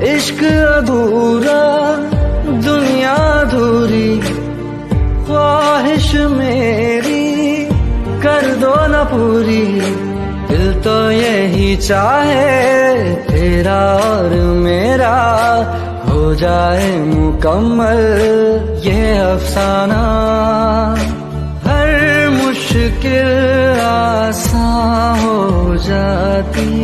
इश्क अधूरा दुनिया अधूरी, ख्वाहिश मेरी कर दो न पूरी। दिल तो यही चाहे तेरा और मेरा हो जाए मुकम्मल ये अफसाना। हर मुश्किल आसान हो जाती